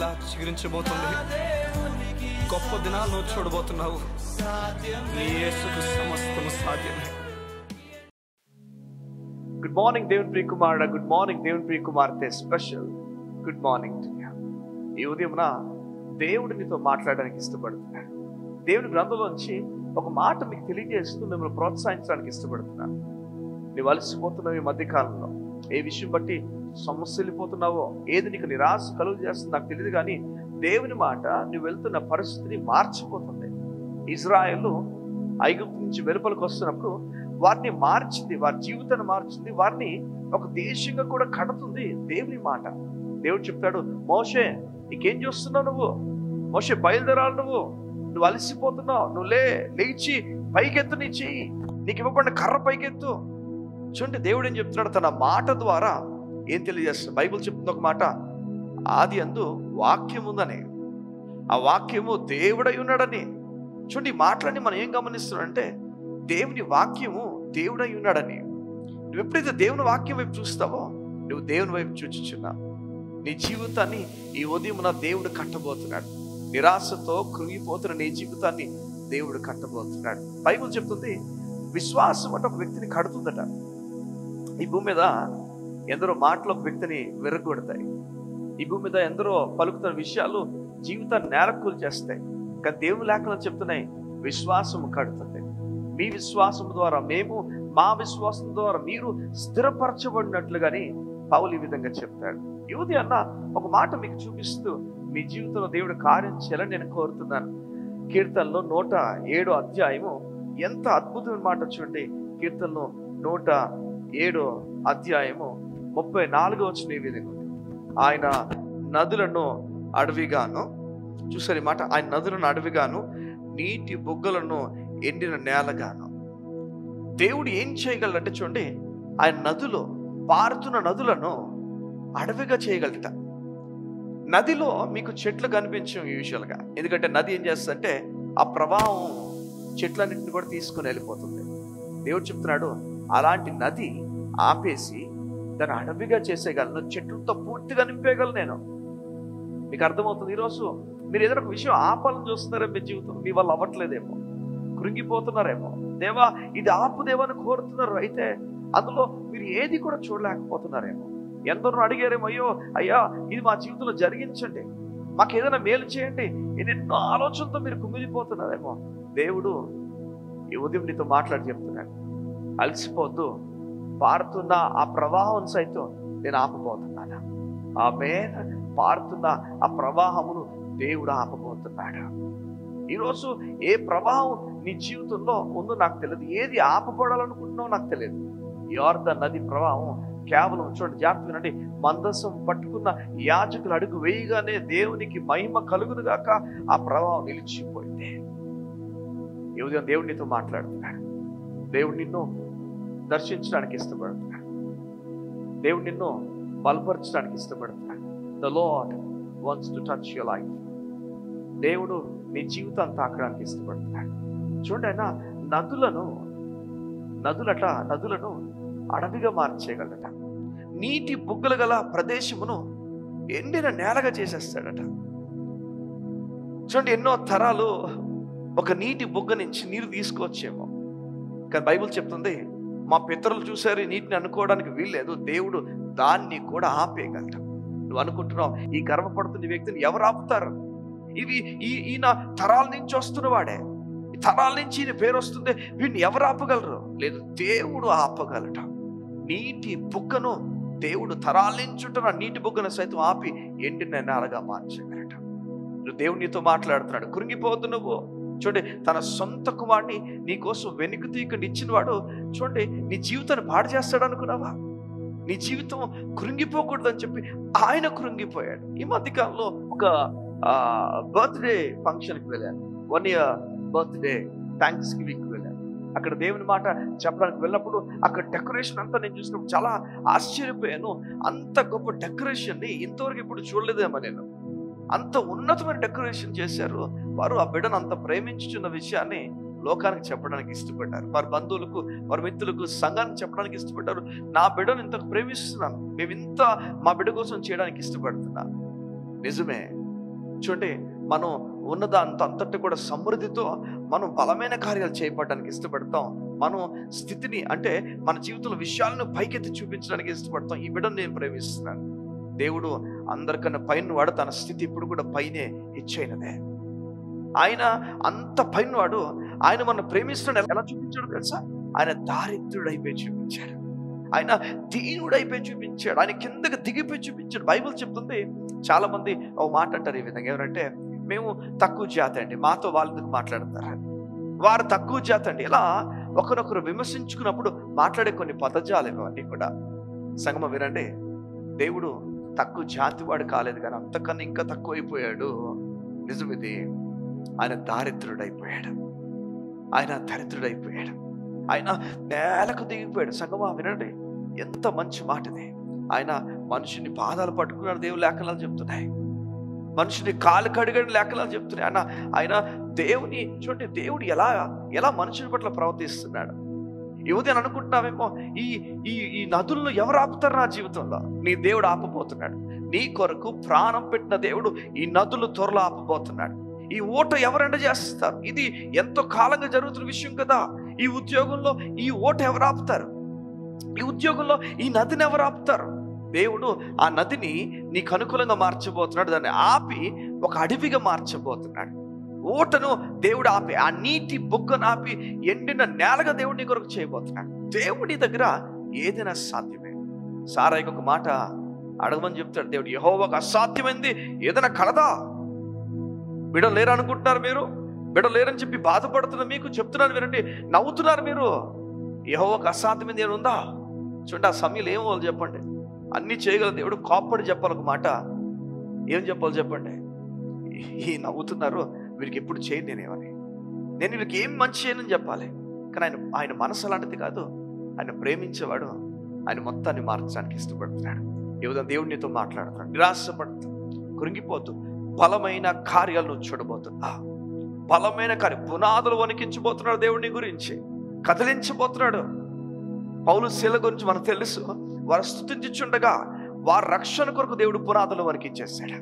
మరలా చిగురించబోతుంది. గొప్ప దినాలను చూడబోతున్నావు. నీ యేసుకు సమస్తము సాధ్యమే. గుడ్ మార్నింగ్ దేవుని ప్రియ కుమారుడా, గుడ్ మార్నింగ్ దేవుని ప్రియ కుమార్తె. Special good morning to you. ఈ ఉదయమున దేవుడు నీతో మాట్లాడడానికి ఇష్టపడుతున్నాడు. దేవుని గ్రంథంలోంచి ఒక మాట మీకు తెలియజేస్తూ మిమ్మల్ని ప్రోత్సహించడానికి ఇష్టపడుతున్నాను. నువ్వు అలసిపోతున్నావు ఈ మధ్యకాలంలో, ఏ విషయం బట్టి సమస్యలిపోతున్నావో, ఏది నీకు నిరాశ కలుగు చేస్తుంది నాకు తెలియదు, కానీ దేవుని మాట నువ్వు వెళ్తున్న పరిస్థితిని మార్చిపోతుంది. ఇజ్రాయేలు ఐగుప్తు నుంచి వెలుపలకు వస్తున్నప్పుడు వారిని మార్చింది, వారి జీవితాన్ని మార్చింది, వారిని ఒక దేశంగా కూడా కడుతుంది దేవుని మాట. దేవుడు చెప్తాడు, మోషే నీకేం చేస్తున్నావు, నువ్వు మోషే బయలుదేరాలి, నువ్వు అలసిపోతున్నావు, నువ్వు లేచి పైకెత్తు, నీ చెయ్యి, నీకు ఇవ్వకుండా కర్ర పైకెత్తు. చూడండి దేవుడు ఏం చెప్తున్నాడు, తన మాట ద్వారా ఏం తెలియజేస్తుంది. బైబిల్ చెప్తుంది ఒక మాట, ఆది అందు వాక్యం ఉందని, ఆ వాక్యము దేవుడై ఉన్నాడని. చూడండి ఈ మాటలన్నీ మనం ఏం గమనిస్తున్నాడంటే దేవుని వాక్యము దేవుడై ఉన్నాడని. నువ్వు ఎప్పుడైతే దేవుని వాక్యం వైపు చూస్తావో నువ్వు దేవుని వైపు చూచుచున్నావు. నీ జీవితాన్ని ఈ ఉదయమున దేవుడు కట్టబోతున్నాడు. నిరాశతో కృంగిపోతున్న నీ జీవితాన్ని దేవుడు కట్టబోతున్నాడు. బైబిల్ చెప్తుంది విశ్వాసం అంటే ఒక వ్యక్తిని కడుతుందట. ఈ భూమి మీద ఎందరో మాటలు ఒక వ్యక్తిని విరగొడతాయి. ఈ భూమి మీద ఎందరో పలుకుతున్న విషయాలు జీవితాన్ని నేలకూలు చేస్తాయి. కానీ దేవుని లేఖనాలు చెప్తున్నాయి విశ్వాసము కడుతుంది. మీ విశ్వాసం ద్వారా మేము, మా విశ్వాసం ద్వారా మీరు స్థిరపరచబడినట్లుగాని పౌలు ఈ విధంగా చెప్తాడు. యువతి అన్న ఒక మాట మీకు చూపిస్తూ మీ జీవితంలో దేవుడు కార్యం చేయాలని నేను కోరుతున్నాను. కీర్తనలో 107 అధ్యాయము ఎంత అద్భుతమైన మాట చూడండి. కీర్తనలో 107 అధ్యాయము 34 వచ్చిన ఈ విధంగా ఉంది. ఆయన నదులను అడవిగాను, చూసారు ఈ మాట, ఆయన నదులను అడవిగాను, నీటి బుగ్గలను ఎండిన నేలగాను. దేవుడు ఏం చేయగలడంటే చూడండి, ఆయన నదులు, పారుతున్న నదులను అడవిగా చేయగలట. నదిలో మీకు చెట్లు కనిపించవు యూజువల్గా, ఎందుకంటే నది ఏం చేస్తుందంటే ఆ ప్రవాహం చెట్లన్నింటిని కూడా తీసుకుని వెళ్ళిపోతుంది. దేవుడు చెప్తున్నాడు అలాంటి నది ఆపేసి దాన్ని అడవిగా చేసేయగలను, చెట్లతో పూర్తిగా నింపేయగలను నేను. మీకు అర్థమవుతుంది. ఈరోజు మీరు ఏదైనా ఒక విషయం ఆపాలని చూస్తున్నారేమో, మీ జీవితం మీ వల్ల అవ్వట్లేదేమో, కృంగిపోతున్నారేమో, దేవా ఇది ఆపుదేవని కోరుతున్నారు, అయితే అందులో మీరు ఏది కూడా చూడలేకపోతున్నారేమో. ఎందరో అడిగారేమో, అయ్యా ఇది మా జీవితంలో జరిగించండి, మాకు ఏదైనా మేలు చేయండి, ఎన్నెన్నో ఆలోచనతో మీరు కుమిలిపోతున్నారేమో. దేవుడు ఈ ఉదయం నీతో మాట్లాడి చెప్తున్నాడు, అలసిపోద్దు, పారుతున్న ఆ ప్రవాహం సైతం నేను ఆపబోతున్నాను. ఆమె పారుతున్న ఆ ప్రవాహమును దేవుడు ఆపబోతున్నాడు. ఈరోజు ఏ ప్రవాహం నీ జీవితంలో ఉందో నాకు తెలియదు, ఏది ఆపబడాలనుకుంటున్నావో నాకు తెలియదు. యోర్దాను నది ప్రవాహం కేవలం చూడండి, జాగ్రత్త వినండి, మందసం పట్టుకున్న యాజకులు అడుగు వేయగానే దేవునికి మహిమ కలుగును గాక ఆ ప్రవాహం నిలిచిపోయింది. ఈ ఉదయం దేవుడు నీతో మాట్లాడుతున్నాడు. దేవుడు నిన్ను దర్శించడానికి ఇష్టపడుతున్నాడు. దేవుడు నిన్ను బలపరచడానికి ఇష్టపడుతున్నాడు. The lord wants to touch your life. దేవుడు నీ జీవితాన్ని తాకడానికి ఇష్టపడుతున్నాడు. చూడండి, ఆయన నదులను అడవిగా మార్చేయగలట. నీటి బుగ్గలు గల ప్రదేశమును ఎండిన నేలగా చేసేస్తాడట. చూడండి, ఎన్నో తరాలు ఒక నీటి బుగ్గ నుంచి నీరు తీసుకోవచ్చేమో, కానీ బైబిల్ చెప్తుంది మా పితరులు చూశారు ఈ నీటిని అనుకోవడానికి వీల్లేదు, దేవుడు దాన్ని కూడా ఆపేయగలట. నువ్వు అనుకుంటున్నావు ఈ గర్వపడుతున్న వ్యక్తిని ఎవరు ఆపుతారు, ఈయన తరాల నుంచి వస్తున్న వాడే, ఈ తరాల నుంచి ఈయన పేరు వస్తుంది, వీడిని ఎవరు ఆపగలరు? లేదు, దేవుడు ఆపగలట. నీటి బుగ్గను దేవుడు తరాల నుంచి ఉంటున్న నీటి బుగ్గను సైతం ఆపి ఎండిన నేలగా మార్చగలట. నువ్వు దేవుడు నీతో మాట్లాడుతున్నాడు. కృంగిపోతు నువ్వు. చూడండి, తన సొంత కుమారుని నీ కోసం వెనుక తీయకుండా ఇచ్చిన వాడు చూడండి నీ జీవితాన్ని పాడు చేస్తాడు అనుకున్నావా? నీ జీవితం కృంగిపోకూడదని చెప్పి ఆయన కృంగిపోయాడు. ఈ మధ్యకాలంలో ఒక బర్త్డే ఫంక్షన్కి వెళ్ళాను. 1 year బర్త్డే థ్యాంక్స్ గివింగ్కి వెళ్ళాను. అక్కడ దేవుని మాట చెప్పడానికి వెళ్ళినప్పుడు అక్కడ డెకరేషన్ అంతా నేను చూసినప్పుడు చాలా ఆశ్చర్యపోయాను. అంత గొప్ప డెకరేషన్ని ఇంతవరకు ఇప్పుడు చూడలేదేమో నేను. అంత ఉన్నతమైన డెకరేషన్ చేశారు. వారు ఆ బిడ్డను అంత ప్రేమించుచున్న విషయాన్ని లోకానికి చెప్పడానికి ఇష్టపడ్డారు. వారి బంధువులకు, వారి మిత్రులకు, సంఘానికి చెప్పడానికి ఇష్టపడ్డారు. నా బిడ్డను ఇంత ప్రేమిస్తున్నాను, మేము ఇంత మా బిడ్డ కోసం చేయడానికి ఇష్టపడుతున్నాను. నిజమే, చూడండి, మనం ఉన్నదాంతో అంతటి కూడా సమృద్ధితో మనం బలమైన కార్యాలు చేపట్టడానికి ఇష్టపడతాం. మనం స్థితిని అంటే మన జీవితంలో విషయాలను పైకెత్తి చూపించడానికి ఇష్టపడతాం. ఈ బిడ్డను నేను ప్రేమిస్తున్నాను. దేవుడు అందరికన్నా పైన వాడు, తన స్థితి ఇప్పుడు కూడా పైనే హెచ్చైనదే. ఆయన అంత పైన వాడు. ఆయన మనం ప్రేమిస్తున్నాడు. ఎలా చూపించాడు తెలుసా? ఆయన దారిద్రుడైపోయి చూపించాడు. ఆయన దీనుడైపోయి చూపించాడు. ఆయన కిందకి దిగిపోయి చూపించాడు. బైబిల్ చెప్తుంది, చాలా మంది ఒక మాట అంటారు ఈ విధంగా, ఎవరంటే మేము తక్కువ జాతి అండి, మాతో వాళ్ళకి మాట్లాడతారు, వారు తక్కువ జాతి అండి. ఇలా ఒకరొకరు విమర్శించుకున్నప్పుడు మాట్లాడే కొన్ని పదజాలు ఇవన్నీ కూడా. సంగమ వినండి, దేవుడు తక్కువ జాతి వాడు కాలేదు, కానీ అంతకన్నా ఇంకా తక్కువ అయిపోయాడు. నిజం ఇది. ఆయన దారిద్రుడైపోయాడు. ఆయన దరిద్రుడైపోయాడు. ఆయన నేలకు దిగిపోయాడు. సంగమా వినండి, ఎంత మంచి మాట ఇది. ఆయన మనుషుని పాదాలు పట్టుకున్నాడు, దేవుని లేఖనాలు చెప్తున్నాయి. మనుషుని కాలు కడిగని లేఖనాలు చెప్తున్నాయి. ఆయన దేవుని చూడండి, దేవుడు ఎలా మనుషుని పట్ల ప్రవర్తిస్తున్నాడు. ఈ ఉదయం అనుకుంటున్నావేమో, ఈ నదులను ఎవరు ఆపుతారు నా జీవితంలో? నీ దేవుడు ఆపబోతున్నాడు. నీ కొరకు ప్రాణం పెట్టిన దేవుడు ఈ నదులు త్వరలో ఆపబోతున్నాడు. ఈ ఓట ఎవరంట చేస్తారు? ఇది ఎంతో కాలంగా జరుగుతున్న విషయం కదా. ఈ ఉద్యోగంలో ఈ ఓట ఎవరు ఆపుతారు? ఈ ఉద్యోగంలో ఈ నదిని ఎవరు ఆపుతారు? దేవుడు ఆ నదిని నీకు అనుకూలంగా మార్చబోతున్నాడు. దాన్ని ఆపి ఒక అడవిగా మార్చబోతున్నాడు. ఓటను దేవుడు ఆపి, ఆ నీటి బొగ్గను ఆపి ఎండిన నేలగా దేవుడు నీ కొరకు చేయబోతున్నాడు. దేవుడి దగ్గర ఏదైనా సాధ్యమే. సారాయికి ఒక మాట అడగమని చెప్తాడు దేవుడు, యెహోవాకు అసాధ్యమైంది ఏదైనా కలదా? బిడ్డలు లేరు అనుకుంటున్నారు మీరు, బిడ్డలు లేరని చెప్పి బాధపడుతున్న మీకు చెప్తున్నాను వినండి, నవ్వుతున్నారు మీరు. యెహోవాకు అసాధ్యమైంది ఏమైనా ఉందా? చూడండి, ఆ సమయంలో ఏమో చెప్పండి. అన్నీ చేయగల దేవుడు కోప్పడి చెప్పాలి ఒక మాట. ఏం చెప్పాలి చెప్పండి? ఈ నవ్వుతున్నారు, వీరికి ఎప్పుడు చేయను నేనేమని, నేను వీరికి ఏం మంచి చేయనని చెప్పాలి. కానీ ఆయన మనసు అలాంటిది కాదు. ఆయన ప్రేమించేవాడు. ఆయన మొత్తాన్ని మార్చడానికి ఇష్టపడుతున్నాడు. ఈ విధంగా దేవుడు నీతో మాట్లాడుతున్నాడు. నిరాశపడుతూ కృంగిపోతూ బలమైన కార్యాలు నువ్వు చూడబోతున్నా. బలమైన కార్యం, పునాదులు వణికించబోతున్నాడు. దేవుడిని గురించి కదిలించబోతున్నాడు. పౌలు శీల గురించి మనకు తెలుసు. వారు స్తుతించుచుండగా వారి రక్షణ కొరకు దేవుడు పునాదులు వణికించేశాడు.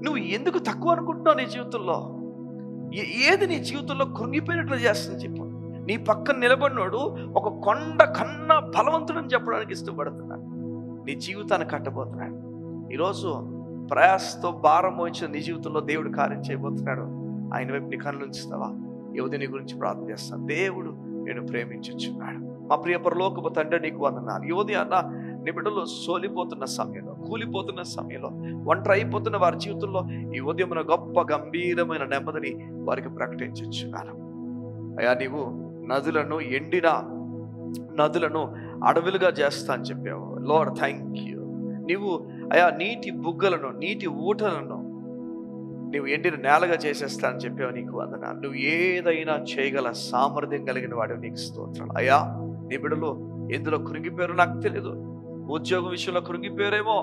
నువ్వు ఎందుకు తక్కువ అనుకుంటున్నావు నీ జీవితంలో? ఏది నీ జీవితంలో కృంగిపోయినట్లు చేస్తుంది చెప్పు. నీ పక్కన నిలబడినోడు ఒక కొండ కన్నా బలవంతుడని చెప్పడానికి ఇష్టపడుతున్నాడు. నీ జీవితాన్ని కట్టబోతున్నాడు. ఈరోజు ప్రయాసతో భారం మోయించిన నీ జీవితంలో దేవుడు కార్యం చేయబోతున్నాడు. ఆయన వైపు నీ కన్నులు ఉంచుతావా? యువతి నీ గురించి ప్రార్థన చేస్తాను. దేవుడు నేను ప్రేమించుచున్నాడు. మా ప్రియ పరలోకపు తండ్రి, నీకు వందనాలు. యువతి అన్న నీ బిడ్డలు సోలిపోతున్న సమయంలో, కూలిపోతున్న సమయంలో, ఒంటరి అయిపోతున్న వారి జీవితంలో ఈ ఉదయమున గొప్ప గంభీరమైన నెమ్మదిని వారికి ప్రకటించుచున్నాను. అయ్యా, నీవు నదులను, ఎండిన నదులను అడవులుగా చేస్తా అని చెప్పావు. Lord, thank you. నీవు అయా నీటి బుగ్గలను, నీటి ఊటలను నువ్వు ఎండిన నేలగా చేసేస్తా అని చెప్పావు. నీకు వందనాలు. నువ్వు ఏదైనా చేయగల సామర్థ్యం కలిగిన వాడు, నీకు స్తోత్రాలు. అయ్యా, నీ బిడ్డలు ఎందులో కృంగిపోయారో నాకు తెలియదు. ఉద్యోగం విషయంలో కృంగిపోయారేమో,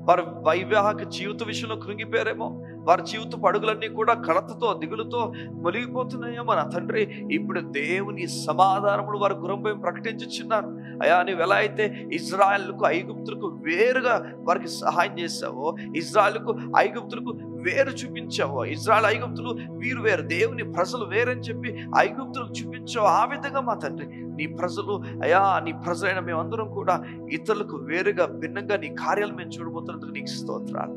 వారి వైవాహిక జీవిత విషయంలో కృంగిపోయారేమో, వారి జీవిత అడుగులన్నీ కూడా కలతతో, దిగులుతో మొలిగిపోతున్నాయేమో. నా తండ్రి, ఇప్పుడు దేవుని సమాధానములు వారి గురంపై ప్రకటించుచున్నారు. అయా, నువ్వు ఎలా అయితే ఇజ్రాయెల్కు, ఐగుప్తులకు వేరుగా వారికి సహాయం చేసావో, ఇజ్రాయెల్కు ఐగుప్తులకు వేరు చూపించావో, ఇజ్రాయెల్ ఐగుప్తులు వీరు వేరు, దేవుని ప్రజలు వేరని చెప్పి ఐగుప్తులకు చూపించావు. ఆ విధంగా మా తండ్రి, నీ ప్రజలు అయా, నీ ప్రజలైన మేమందరం కూడా ఇతరులకు వేరుగా, భిన్నంగా నీ కార్యాలు మేము చూడబోతున్నందుకు నీకు స్తోత్రాలు.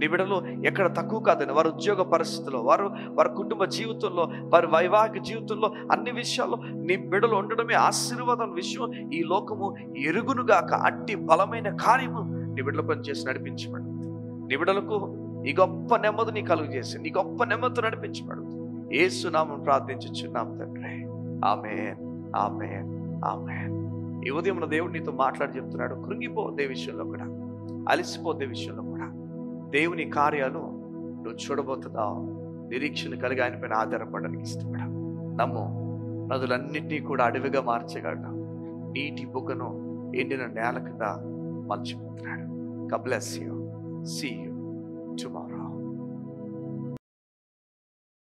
నీ బిడ్డలు ఎక్కడ తక్కువ కాదని, వారి ఉద్యోగ పరిస్థితుల్లో, వారి కుటుంబ జీవితంలో, వారి వైవాహిక జీవితంలో, అన్ని విషయాల్లో నీ బిడ్డలు ఉండడమే ఆశీర్వాదం విషయం ఈ లోకము ఎరుగునుగాక. అట్టి బలమైన కార్యము నీ బిడ్డల పని చేసి నడిపించబడు. నీ బిడ్డలకు ఈ గొప్ప నెమ్మదిని కలుగు చేసి, నీ గొప్ప నెమ్మదితో నడిపించబడు. యేసు నామమున ప్రార్థించుచున్నాం తండ్రి. ఆమేన్, ఆమేన్, ఆమేన్. ఈ ఉదయం దేవుడు నీతో మాట్లాడి చెప్తున్నాడు, కృంగిపోతే విషయంలో కూడా, అలసిపోతే విషయంలో కూడా దేవుని కార్యాలు నువ్వు చూడబోతున్నావు. నిరీక్షణ కలిగి ఆయన పైన ఆధారపడడానికి ఇష్టపడ. నమ్ము, నదులన్నింటినీ కూడా అడవిగా మార్చగలడు. నీటి బుగ్గను ఎండిన నేల కింద మర్చిపోతున్నాడు. God bless you. See you tomorrow.